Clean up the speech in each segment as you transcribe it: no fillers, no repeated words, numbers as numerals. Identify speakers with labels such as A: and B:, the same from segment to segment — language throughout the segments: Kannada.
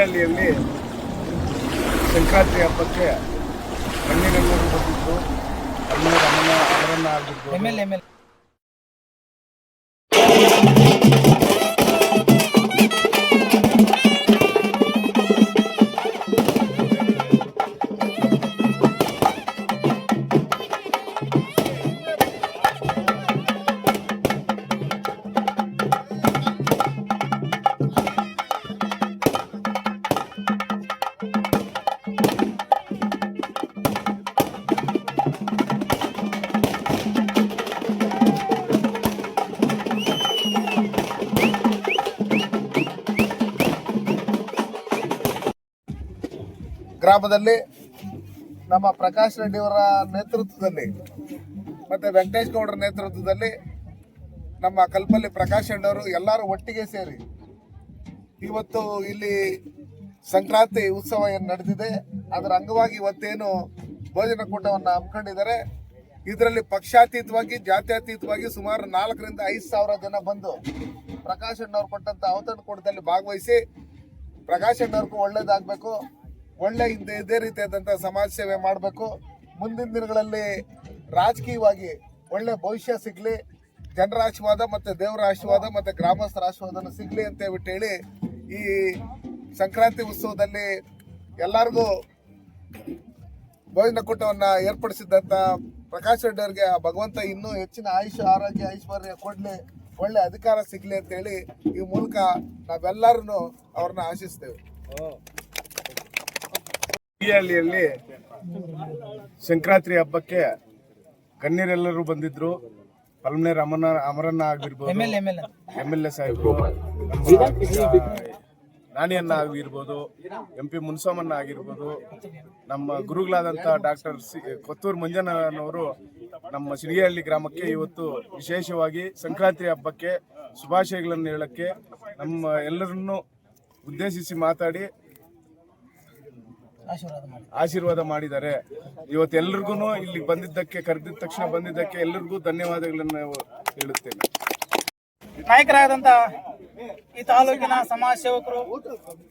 A: ಹಳ್ಳಿಯಲ್ಲಿ ಸಂಕ್ರಾಂತಿ ಹಬ್ಬಕ್ಕೆ ಗಣ್ಯಗಣ್ಯರು ಬಂದಿದ್ದು ಅವರನ್ನ ಆಗಿರ್ಬೋದು. ಗ್ರಾಮದಲ್ಲಿ ನಮ್ಮ ಪ್ರಕಾಶ್ ರೆಡ್ಡಿ ಅವರ ನೇತೃತ್ವದಲ್ಲಿ ಮತ್ತೆ ವೆಂಕಟೇಶ್ ಗೌಡರ ನೇತೃತ್ವದಲ್ಲಿ ನಮ್ಮ ಕಲ್ಪಲ್ಲಿ ಪ್ರಕಾಶ್ ರೆಡ್ಡಿ ಅವರು ಎಲ್ಲರೂ ಒಟ್ಟಿಗೆ ಸೇರಿ ಇವತ್ತು ಇಲ್ಲಿ ಸಂಕ್ರಾಂತಿ ಉತ್ಸವ ಏನು ನಡೆದಿದೆ ಅದರ ಅಂಗವಾಗಿ ಇವತ್ತೇನು ಭೋಜನ ಕೂಟವನ್ನು ಹಮ್ಮಿಕೊಂಡಿದ್ದಾರೆ. ಇದರಲ್ಲಿ ಪಕ್ಷಾತೀತವಾಗಿ ಜಾತ್ಯತೀತವಾಗಿ ಸುಮಾರು 4,000 ರಿಂದ 5,000 ಜನ ಬಂದು ಪ್ರಕಾಶ್ ರೆಡ್ಡಿ ಅವರು ಕೊಟ್ಟಂತ ಔತಣ ಕೂಟದಲ್ಲಿ ಭಾಗವಹಿಸಿ ಪ್ರಕಾಶ್ ರೆಡ್ಡಿ ಅವ್ರಿಗೂ ಒಳ್ಳೇದಾಗಬೇಕು, ಒಳ್ಳೆ ಇದೇ ರೀತಿಯಾದಂತಹ ಸಮಾಜ ಸೇವೆ ಮಾಡಬೇಕು, ಮುಂದಿನ ದಿನಗಳಲ್ಲಿ ರಾಜಕೀಯವಾಗಿ ಒಳ್ಳೆ ಭವಿಷ್ಯ ಸಿಗ್ಲಿ, ಜನರ ಆಶೀರ್ವಾದ ಮತ್ತೆ ದೇವರ ಆಶೀರ್ವಾದ ಮತ್ತೆ ಗ್ರಾಮಸ್ಥರ ಆಶೀರ್ವಾದನ ಸಿಗ್ಲಿ ಅಂತ ಹೇಳಿ ಈ ಸಂಕ್ರಾಂತಿ ಉತ್ಸವದಲ್ಲಿ ಎಲ್ಲರಿಗೂ ಭೋಜನ ಕೂಟವನ್ನ ಏರ್ಪಡಿಸಿದಂತ ಪ್ರಕಾಶ್ ರೆಡ್ಡಿ ಅವರಿಗೆ ಭಗವಂತ ಇನ್ನೂ ಹೆಚ್ಚಿನ ಆಯುಷ ಆರೋಗ್ಯ ಐಶ್ವರ್ಯ ಕೊಡ್ಲಿ, ಒಳ್ಳೆ ಅಧಿಕಾರ ಸಿಗ್ಲಿ ಅಂತ ಹೇಳಿ ಈ ಮೂಲಕ ನಾವೆಲ್ಲರೂ ಅವ್ರನ್ನ ಆಶಿಸ್ತೇವೆ. ಈ ಹಳ್ಳಿಯಲ್ಲಿ ಸಂಕ್ರಾಂತಿ ಹಬ್ಬಕ್ಕೆ ಗಣ್ಯರೆಲ್ಲರೂ ಬಂದಿದ್ರು. ಪಲ್ಮನೇರ್ ಅಮರಣ್ಣ ಆಗಿರ್ಬೋದು, MLA ಸಾಹೇಬರು, ನಾಣಿಯನ್ನ ಆಗಿರ್ಬೋದು, MP ಮುನ್ಸಮಣ್ಣ ಆಗಿರ್ಬೋದು, ನಮ್ಮ ಗುರುಗಳಾದಂಥ ಡಾಕ್ಟರ್ ಕೊತ್ತೂರು ಮಂಜಣ್ಣನವರು ನಮ್ಮ ಸಿರಿಗೆಹಳ್ಳಿ ಗ್ರಾಮಕ್ಕೆ ಇವತ್ತು ವಿಶೇಷವಾಗಿ ಸಂಕ್ರಾಂತಿ ಹಬ್ಬಕ್ಕೆ ಶುಭಾಶಯಗಳನ್ನು ಹೇಳಕ್ಕೆ ನಮ್ಮ ಎಲ್ಲರನ್ನೂ ಉದ್ದೇಶಿಸಿ ಮಾತಾಡಿ ಆಶೀರ್ವಾದ ಮಾಡಿದ್ದಾರೆ. ಇವತ್ತೆಲ್ಲರಿಗೂ ಇಲ್ಲಿ ಬಂದಿದ್ದಕ್ಕೆ, ಕರೆದಿದ್ದ ತಕ್ಷಣ ಬಂದಿದ್ದಕ್ಕೆ ಎಲ್ಲರಿಗೂ ಧನ್ಯವಾದಗಳನ್ನು ಹೇಳುತ್ತೇನೆ.
B: ನಾಯಕರಾದಂಥ ಈ ತಾಲೂಕಿನ ಸಮಾಜ ಸೇವಕರು,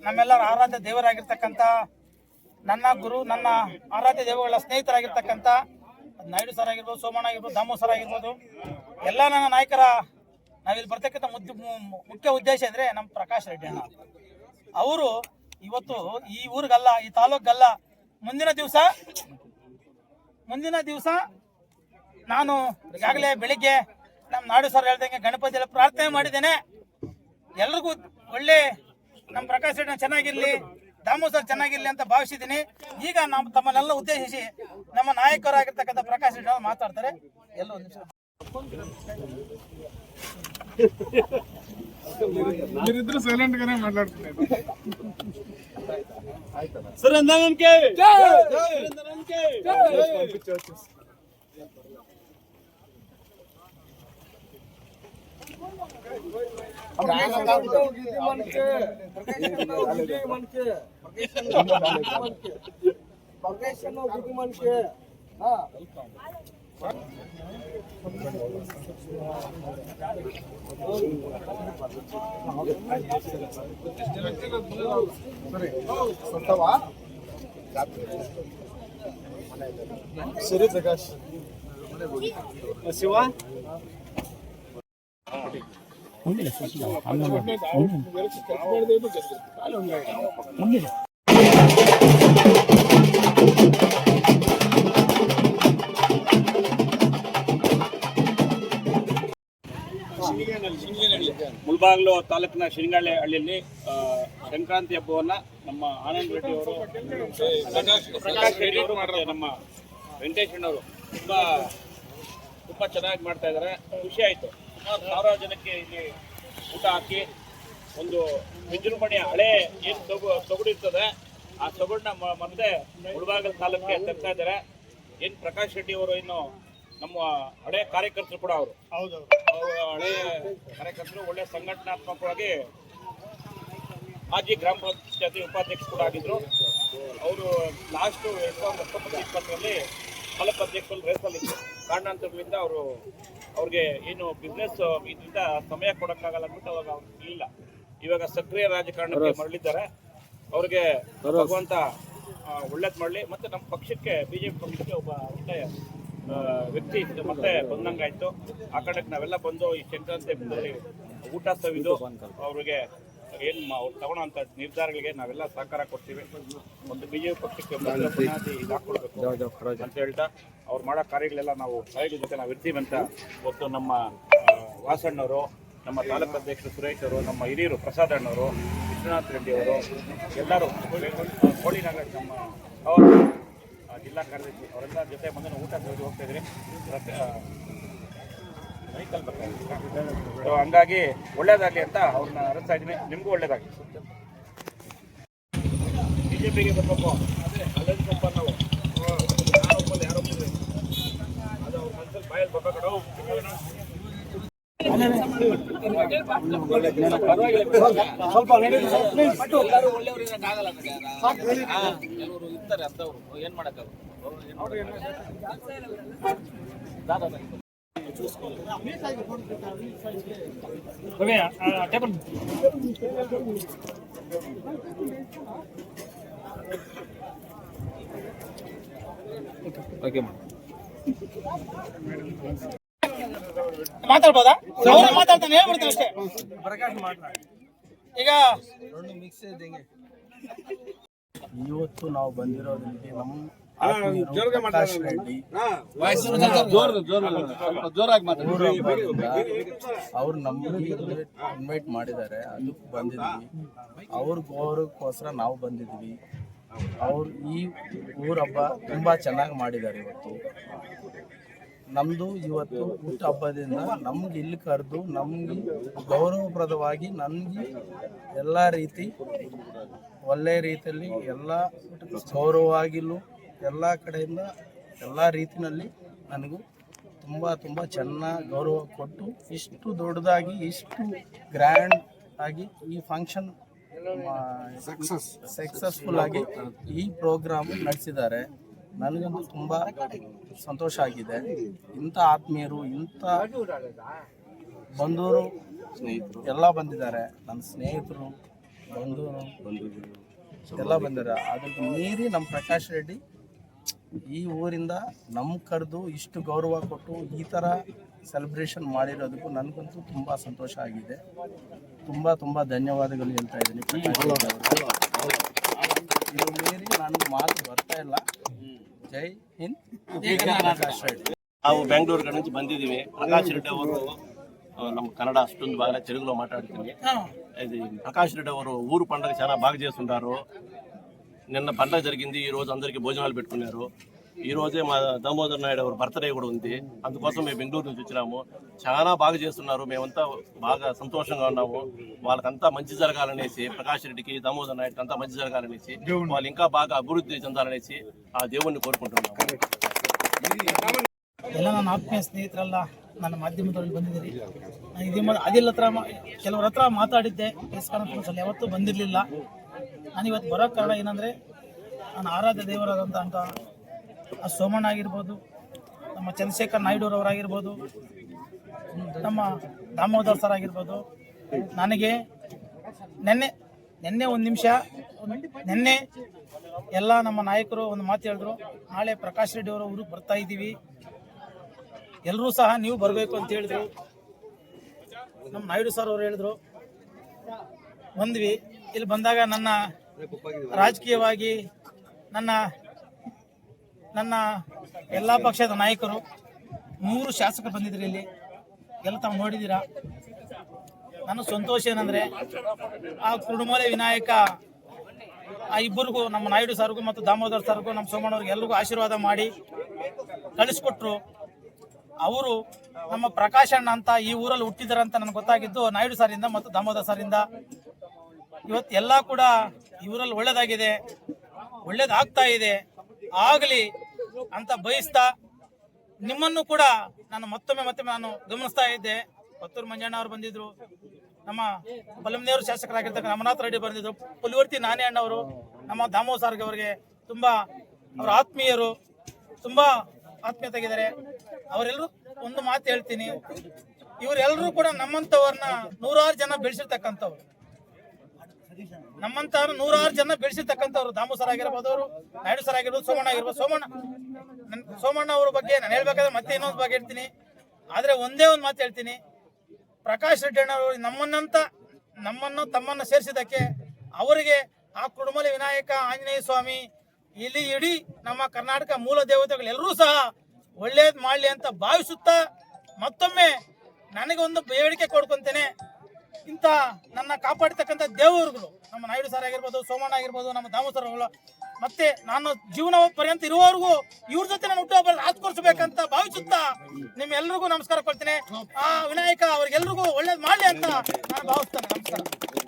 B: ನಮ್ಮೆಲ್ಲರ ಆರಾಧ್ಯ ದೇವರಾಗಿರ್ತಕ್ಕಂಥ ನನ್ನ ಗುರು, ನನ್ನ ಆರಾಧ್ಯ ದೇವಗಳ ಸ್ನೇಹಿತರಾಗಿರ್ತಕ್ಕಂಥ ನಾಯ್ಡು ಸರ್ ಆಗಿರ್ಬೋದು, ಸೋಮಣ್ಣ ಆಗಿರ್ಬೋದು, ದಾಮೋ ಸರ್ ಆಗಿರ್ಬೋದು, ಎಲ್ಲ ನನ್ನ ನಾಯಕರ ನಾವಿಲ್ಲಿ ಬರ್ತಕ್ಕಂಥ ಮುಖ್ಯ ಉದ್ದೇಶ ಅಂದರೆ ನಮ್ಮ ಪ್ರಕಾಶ್ ರೆಡ್ಡಿ ಅಣ್ಣ ಅವರು ಇವತ್ತು ಈ ಊರಿಗಲ್ಲ, ಈ ತಾಲೂಕಲ್ಲ, ಮುಂದಿನ ದಿವಸ ನಾನು ಈಗಾಗಲೇ ಬೆಳಿಗ್ಗೆ ನಮ್ಮ ನಾಡು ಸರ್ ಹೇಳ್ದಂಗೆ ಗಣಪತಿಯಲ್ಲಿ ಪ್ರಾರ್ಥನೆ ಮಾಡಿದ್ದೇನೆ. ಎಲ್ರಿಗೂ ಒಳ್ಳೆ ನಮ್ಮ ಪ್ರಕಾಶ್ ರೆಡ್ಡಿ ಚೆನ್ನಾಗಿರ್ಲಿ, ದಾಮೋ ಸರ್ ಚೆನ್ನಾಗಿರ್ಲಿ ಅಂತ ಭಾವಿಸಿದ್ದೀನಿ. ಈಗ ನಾವು ತಮ್ಮನ್ನೆಲ್ಲ ಉದ್ದೇಶಿಸಿ ನಮ್ಮ ನಾಯಕರಾಗಿರ್ತಕ್ಕಂಥ ಪ್ರಕಾಶ್ ರೆಡ್ಡಿ ಅವರು ಮಾತಾಡ್ತಾರೆ. ಎಲ್ಲ ಒಂದು ನಿಮಿಷ
A: ನೀರಿದ್ರು ಸೈಲೆಂಟ್ ಗಾನೆ ಮಾತಾಡ್ತೀನಿ.
C: ಸುರೇಂದ್ರನ್ಗೆ
A: ಸರಿ ಪ್ರಕಾಶ್
C: ಶಿವ ಮುಳಬಾಗಿಲು ತಾಲೂಕಿನ ಶಿಂಗಾಳೆ ಹಳ್ಳಿಯಲ್ಲಿ ಸಂಕ್ರಾಂತಿ ಹಬ್ಬವನ್ನು ನಮ್ಮ ಆನಂದ್ ರೆಡ್ಡಿ ಅವರು, ಪ್ರಕಾಶ್ ರೆಡ್ಡಿ ಅವರು ಮತ್ತು ನಮ್ಮ ವೆಂಕಟೇಶ್ ಅಣ್ಣವರು ತುಂಬ ಚೆನ್ನಾಗಿ ಮಾಡ್ತಾ ಇದ್ದಾರೆ. ಖುಷಿ ಆಯಿತು. ಸುಮಾರು 1000 ಜನಕ್ಕೆ ಇಲ್ಲಿ ಊಟ ಹಾಕಿ ಒಂದು ವಿಜೃಂಭಣೆಯ ಹಳೆ ಏನು ತೊಗಡಿರ್ತದೆ ಆ ತೊಗಡನ್ನ ಮತ್ತೆ ಮುಳಬಾಗಿಲು ತಾಲೂಕಿಗೆ ತರ್ತಾ ಇದ್ದಾರೆ. ಏನು ಪ್ರಕಾಶ್ ರೆಡ್ಡಿ ಅವರು ಇನ್ನು ನಮ್ಮ ಹಳೆ ಕಾರ್ಯಕರ್ತರು ಕೂಡ ಅವರು ಹಳೆ ಕಾರ್ಯಕರ್ತರು, ಒಳ್ಳೆ ಸಂಘಟನಾತ್ಮಕವಾಗಿ ಮಾಜಿ ಗ್ರಾಮ ಪಂಚಾಯತಿ ಉಪಾಧ್ಯಕ್ಷರು ಕೂಡ ಆಗಿದ್ರು. ಅವರು ಲಾಸ್ಟ್ 2019-20 ತಾಲೂಕು ಅಧ್ಯಕ್ಷರು ರೇಸಲ್ಲಿದ್ದರು. ಕಾರಣಾಂತರಗಳಿಂದ ಅವರು ಅವ್ರಿಗೆ ಏನು ಬಿಸ್ನೆಸ್ ಇದರಿಂದ ಸಮಯ ಕೊಡೋಕ್ಕಾಗಲ್ಲ ಅಂದ್ಬಿಟ್ಟು ಅವಾಗ ಅವ್ರು ಇಲ್ಲ. ಇವಾಗ ಸಕ್ರಿಯ ರಾಜಕಾರಣಕ್ಕೆ ಮರಳಿದ್ದಾರೆ. ಅವ್ರಿಗೆ ಭಗವಂತ ಒಳ್ಳೇದು ಮಾಡಲಿ. ಮತ್ತು ನಮ್ಮ ಪಕ್ಷಕ್ಕೆ BJP ಪಕ್ಷಕ್ಕೆ ಒಬ್ಬ ಒಳ್ಳೆಯ ವ್ಯಕ್ತಿ ಮತ್ತೆ ಬಂದಂಗಾಯ್ತು. ಆ ಕಡೆಗೆ ನಾವೆಲ್ಲ ಬಂದು ಈ ಸಂಕ್ರಾಂತಿ ಹಬ್ಬದಲ್ಲಿ ಊಟ ಸವಿದು ಅವ್ರಿಗೆ ಏನು ಅವ್ರು ತಗೊಳ್ಳೋಂಥ ನಿರ್ಧಾರಗಳಿಗೆ ನಾವೆಲ್ಲ ಸಹಕಾರ ಕೊಡ್ತೀವಿ. ಒಂದು BJP ಪಕ್ಷಕ್ಕೆ ಬುನಾದಿ ಹಾಕ್ಕೊಡ್ಬೇಕು ಅಂತ ಹೇಳ್ತಾ ಅವ್ರು ಮಾಡೋ ಕಾರ್ಯಗಳೆಲ್ಲ ನಾವು ಸಹಾಯದ ಜೊತೆ ನಾವು ಇರ್ತೀವಿ ಅಂತ ಇವತ್ತು ನಮ್ಮ ವಾಸಣ್ಣವರು, ನಮ್ಮ ತಾಲೂಕು ಅಧ್ಯಕ್ಷರು ಸುರೇಶ್ ಅವರು, ನಮ್ಮ ಹಿರಿಯರು ಪ್ರಸಾದ್ ಅಣ್ಣವರು, ವಿಶ್ವನಾಥ್ ರೆಡ್ಡಿ ಅವರು ಎಲ್ಲರೂ, ಕೋಳಿ ನಾಗರಾಜ್ ನಮ್ಮ ಅವರು ಜಿಲ್ಲಾ ಕಾರ್ಯದರ್ಶಿ ಅವರೆಲ್ಲ ಜೊತೆ ಬಂದು ಊಟ ಸವಿದು ಹೋಗ್ತಾ ಇದ್ರಿ. ಹಂಗಾಗಿ ಒಳ್ಳೇದಾಗಲಿ ಅಂತ ಅವ್ರನ್ನ ಅರಸ್ತಾ ಇದ್ದೀನಿ. ನಿಮಗೂ ಒಳ್ಳೇದಾಗಲಿ. BJPಗೆ ಬರಬೇಕು ಅಲ್ಲದ ಸ್ವಲ್ಪ ನಾವು ಯಾರೊಬ್ಬರು ಯಾರೊಬ್ಬರು ಅದು ಅವ್ರ ಮನಸ್ಸಲ್ಲಿ ಬಾಯಲ್ಲಿ ಬರ್ಬೇಕೋ ಸ್ವಲ್ಪ ಎಲ್ಲರೂ ಒಳ್ಳೆಯವರು ಇರೋಕ್ಕಾಗಲ್ಲ. ಕೆಲವರು ಇರ್ತಾರೆ ಅಂತವ್ರು ಏನು ಮಾಡೋಕ್ಕಾಗಲ್ಲ. ಟೇಬಲ್ ಓಕೆ
B: ಮಾತಾಡ್ಬೋದಾ? ಮಾತಾಡ್ತಾನೆ ಹೇಳ್ಬಿಡ್ತಾನೆ ಅಷ್ಟೇ. ಈಗ
D: ಇವತ್ತು ನಾವು ಬಂದಿರೋದ್ರಲ್ಲಿ ನಮ್ಮ ಪ್ರಕಾಶ್ ರೆಡ್ಡಿ ಅವ್ರು ನಮ್ಗೆ ಇನ್ವೈಟ್ ಮಾಡಿದ್ದಾರೆ, ಅದಕ್ಕೆ ಬಂದಿದ್ವಿ. ಅವ್ರ ಗೌರವಕ್ಕೋಸ್ಕರ ನಾವು ಬಂದಿದ್ವಿ. ಅವ್ರು ಈ ಊರ ಹಬ್ಬ ತುಂಬ ಚೆನ್ನಾಗಿ ಮಾಡಿದ್ದಾರೆ. ಇವತ್ತು ನಮ್ಮದು ಇವತ್ತು ಹುಟ್ಟು ಹಬ್ಬದಿಂದ ನಮ್ಗೆ ಇಲ್ಲಿ ಕರೆದು ನಮಗೆ ಗೌರವಪ್ರದವಾಗಿ ನನಗೆ ಎಲ್ಲ ರೀತಿ ಒಳ್ಳೆಯ ರೀತಿಯಲ್ಲಿ ಎಲ್ಲ ಗೌರವವಾಗಿಲು ಎಲ್ಲ ಕಡೆಯಿಂದ ಎಲ್ಲ ರೀತಿಯಲ್ಲಿ ನನಗೂ ತುಂಬ ತುಂಬ ಚೆನ್ನಾಗಿ ಗೌರವ ಕೊಟ್ಟು ಇಷ್ಟು ದೊಡ್ಡದಾಗಿ ಇಷ್ಟು ಗ್ರ್ಯಾಂಡ್ ಆಗಿ ಈ ಫಂಕ್ಷನ್ ಸಕ್ಸಸ್ಫುಲ್ ಆಗಿ ಈ ಪ್ರೋಗ್ರಾಮ್ ನಡೆಸಿದ್ದಾರೆ. ನನಗಂತೂ ತುಂಬ ಸಂತೋಷ ಆಗಿದೆ. ಇಂಥ ಆತ್ಮೀಯರು, ಇಂಥ ಬಂಧುವರು ಎಲ್ಲ ಬಂದಿದ್ದಾರೆ. ನನ್ನ ಸ್ನೇಹಿತರು, ಬಂಧುವರು ಎಲ್ಲ ಬಂದಿದ್ದಾರೆ. ಅದಕ್ಕೆ ಮೀರಿ ನಮ್ಮ ಪ್ರಕಾಶ್ ರೆಡ್ಡಿ ಈ ಊರಿಂದ ನಮ್ಮ ಕರೆದು ಇಷ್ಟು ಗೌರವ ಕೊಟ್ಟು ಈ ಥರ ಸೆಲೆಬ್ರೇಷನ್ ಮಾಡಿರೋದಕ್ಕೂ ನನಗಂತೂ ತುಂಬ ಸಂತೋಷ ಆಗಿದೆ. ತುಂಬ ತುಂಬ ಧನ್ಯವಾದಗಳು ಹೇಳ್ತಾ ಇದ್ದೀನಿ. ಇದು ಮೀರಿ ನನಗೆ ಮಾತು ಬರ್ತಾ ಇಲ್ಲ. ಜೈ ಹಿಂದ್, ಪ್ರಕಾಶ್ ರೆಡ್ಡಿ.
E: ನಾವು ಬೆಂಗಳೂರು ಕಡೆ నుంచి ಬಂದಿದ್ದೀವಿ. ಪ್ರಕಾಶ್ ರೆಡ್ಡಿ ಅವರು ನಮ್ಮ కన్నడ అష్టొంది బాగా తెలుగులో మాట్లాడుతుంది. ఇది ప్రకాష్ రెడ్డి ಅವರು ఊరు పండుగ చాలా బాగా చేస్తుంటారు. నిన్న పండుగ జరిగింది, ఈ రోజు అందరికీ భోజనాలు పెట్టుకున్నారు. ఈ రోజే మా దామోదర్ నాయుడు గారి బర్త్డే కూడా ఉంది. అందుకోసం మేము బెంగళూరు నుంచి వచ్చినాము. చాలా బాగా చేస్తున్నారు. మేమంతా బాగా సంతోషంగా ఉన్నాము. వాళ్ళకంతా మంచి జరగాలనేసి, ప్రకాష్ రెడ్డికి దామోదర్ నాయుడుకి అంతా మంచి జరగాలనేసి, వాళ్ళు ఇంకా బాగా అభివృద్ధి చెందాలనేసి ఆ దేవుణ్ణి కోరుకుంటున్నాము.
B: ಎಲ್ಲ ನನ್ನ ಆತ್ಮೀಯ ಸ್ನೇಹಿತರೆಲ್ಲ ನನ್ನ ಮಾಧ್ಯಮದಲ್ಲಿ ಬಂದಿದ್ದೀರಿ. ಅದಿಲ್ಲ ಹತ್ರ ಕೆಲವ್ರ ಹತ್ರ ಮಾತಾಡಿದ್ದೆ. ಪ್ರೆಸ್ ಕಾನ್ಫರೆನ್ಸ್ ಅಲ್ಲಿ ಯಾವತ್ತೂ ಬಂದಿರಲಿಲ್ಲ. ನಾನಿವತ್ತು ಬರೋ ಕಾರಣ ಏನಂದರೆ, ನನ್ನ ಆರಾಧ್ಯ ದೇವರಾದಂಥ ಆ ಸೋಮಣ್ಣ ಆಗಿರ್ಬೋದು, ನಮ್ಮ ಚಂದ್ರಶೇಖರ್ ನಾಯ್ಡುರವರಾಗಿರ್ಬೋದು, ನಮ್ಮ ದಾಮೋದರ್ ಸರ್ ಆಗಿರ್ಬೋದು, ನನಗೆ ನೆನ್ನೆ ಒಂದು ನಿಮಿಷ ನೆನ್ನೆ ಎಲ್ಲ ನಮ್ಮ ನಾಯಕರು ಒಂದು ಮಾತು ಹೇಳಿದ್ರು, ನಾಳೆ ಪ್ರಕಾಶ್ ರೆಡ್ಡಿ ಅವರ ಊರಿಗೆ ಬರ್ತಾ ಇದ್ದೀವಿ, ಎಲ್ಲರೂ ಸಹ ನೀವು ಬರಬೇಕು ಅಂತ ಹೇಳಿದ್ರು. ನಮ್ಮ ನಾಯ್ಡು ಸರ್ ಅವರು ಹೇಳಿದ್ರು, ಬಂದ್ವಿ. ಇಲ್ಲಿ ಬಂದಾಗ ನನ್ನ ರಾಜಕೀಯವಾಗಿ ನನ್ನ ಎಲ್ಲ ಪಕ್ಷದ ನಾಯಕರು 3 ಶಾಸಕರು ಬಂದಿದ್ರು. ಇಲ್ಲಿ ಎಲ್ಲ ತಾವು ನೋಡಿದ್ದೀರಾ. ನನ್ನ ಸಂತೋಷ ಏನಂದರೆ, ಆ ಕುರುಡುಮಲೆ ವಿನಾಯಕ ಆ ಇಬ್ಬರಿಗೂ, ನಮ್ಮ ನಾಯ್ಡು ಸರ್ಗೂ ಮತ್ತು ದಾಮೋದರ್ ಸರ್ಗೂ, ನಮ್ಮ ಸೋಮಣ್ಣವ್ರಿಗೆ ಎಲ್ರಿಗೂ ಆಶೀರ್ವಾದ ಮಾಡಿ ಕಳಿಸ್ಕೊಟ್ರು. ಅವರು ನಮ್ಮ ಪ್ರಕಾಶ್ ಅಣ್ಣ ಅಂತ ಈ ಊರಲ್ಲಿ ಹುಟ್ಟಿದಾರೆ ಅಂತ ನನಗೆ ಗೊತ್ತಾಗಿದ್ದು ನಾಯ್ಡು ಸರಿಂದ ಮತ್ತು ದಾಮೋದರ್ ಸರಿಂದ. ಇವತ್ತು ಎಲ್ಲ ಕೂಡ ಈ ಊರಲ್ಲಿ ಒಳ್ಳೇದಾಗಿದೆ, ಒಳ್ಳೇದಾಗ್ತಾ ಇದೆ, ಆಗಲಿ ಅಂತ ಬಯಸ್ತಾ, ನಿಮ್ಮನ್ನು ಕೂಡ ನಾನು ಮತ್ತೊಮ್ಮೆ ನಾನು ಗಮನಿಸ್ತಾ ಇದ್ದೆ. ಪತ್ತೂರು ಮಂಜಣ್ಣ ಅವರು ಬಂದಿದ್ರು, ನಮ್ಮ ಪಲಮನೇರು ಶಾಸಕರಾಗಿರ್ತಕ್ಕ ಅಮರನಾಥ್ ರೆಡ್ಡಿ ಬಂದಿದ್ರು, ಪುಲಿವರ್ತಿ ನಾನೇ ಅಣ್ಣವರು, ನಮ್ಮ ದಾಮೋ ಸಾರ್ಗೆ ಅವರಿಗೆ ತುಂಬ ಅವರ ಆತ್ಮೀಯರು, ತುಂಬ ಆತ್ಮೀಯತೆಗಿದ್ದಾರೆ. ಅವರೆಲ್ಲರೂ ಒಂದು ಮಾತು ಹೇಳ್ತೀನಿ, ಇವರೆಲ್ಲರೂ ಕೂಡ ನಮ್ಮಂಥವ್ರನ್ನ ನೂರಾರು ಜನ ಬೆಳೆಸಿರ್ತಕ್ಕಂಥವ್ರು, ನಮ್ಮಂತವ್ರು ನೂರಾರು ಜನ ಬೆಳೆಸಿರ್ತಕ್ಕಂಥವ್ರು. ದಾಮು ಸರ್ ಆಗಿರ್ಬೋದು, ಅವರು ನಾಯ್ಡು ಸರ್ ಆಗಿರ್ಬೋದು, ಸೋಮಣ್ಣ ಆಗಿರ್ಬೋದು. ಸೋಮಣ್ಣ ಅವ್ರ ಬಗ್ಗೆ ನಾನು ಹೇಳ್ಬೇಕಾದ್ರೆ ಮತ್ತೆ ಇನ್ನೊಂದು ಬಗ್ಗೆ ಹೇಳ್ತೀನಿ. ಆದ್ರೆ ಒಂದೇ ಒಂದು ಮಾತು ಹೇಳ್ತೀನಿ, ಪ್ರಕಾಶ್ ರೆಡ್ಡಿ ಅಣ್ಣವರು ನಮ್ಮನ್ನು ತಮ್ಮನ್ನು ಸೇರಿಸಿದ್ದಕ್ಕೆ ಅವರಿಗೆ ಆ ಕುಡುಮಲೆ ವಿನಾಯಕ ಆಂಜನೇಯ ಸ್ವಾಮಿ ಇಲ್ಲಿ ಇಡೀ ನಮ್ಮ ಕರ್ನಾಟಕ ಮೂಲ ದೇವತೆಗಳೆಲ್ಲರೂ ಸಹ ಒಳ್ಳೇದ್ ಮಾಡ್ಲಿ ಅಂತ ಭಾವಿಸುತ್ತಾ ಮತ್ತೊಮ್ಮೆ ನನಗೆ ಒಂದು ಬೇಡಿಕೆ ಕೊಡ್ಕೊಂತೇನೆ. ಇಂಥ ನನ್ನ ಕಾಪಾಡ್ತಕ್ಕಂಥ ದೇವರುಗಳು ನಮ್ಮ ನಾಯ್ಡು ಸರ್ ಆಗಿರ್ಬೋದು, ಸೋಮಣ್ಣ ಆಗಿರ್ಬೋದು, ನಮ್ಮ ದಾಮು ಸರ್ ಮತ್ತೆ ನಾನು ಜೀವನ ಪರ್ಯಂತ ಇರುವವರೆಗೂ ಇವ್ರ ಜೊತೆ ನಾನು ಹುಟ್ಟುಹಬ್ಬ ಆಚರಿಸಬೇಕಂತ ಭಾವಿಸುತ್ತಾ ನಿಮ್ಮೆಲ್ಲರಿಗೂ ನಮಸ್ಕಾರ ಕೊಡ್ತೇನೆ. ಆ ವಿನಾಯಕ ಅವ್ರಿಗೆಲ್ರಿಗೂ ಒಳ್ಳೇದ್ ಮಾಡ್ಲಿ ಅಂತ ನಾನು ಭಾವಿಸ್ತೇನೆ. ನಮಸ್ಕಾರ.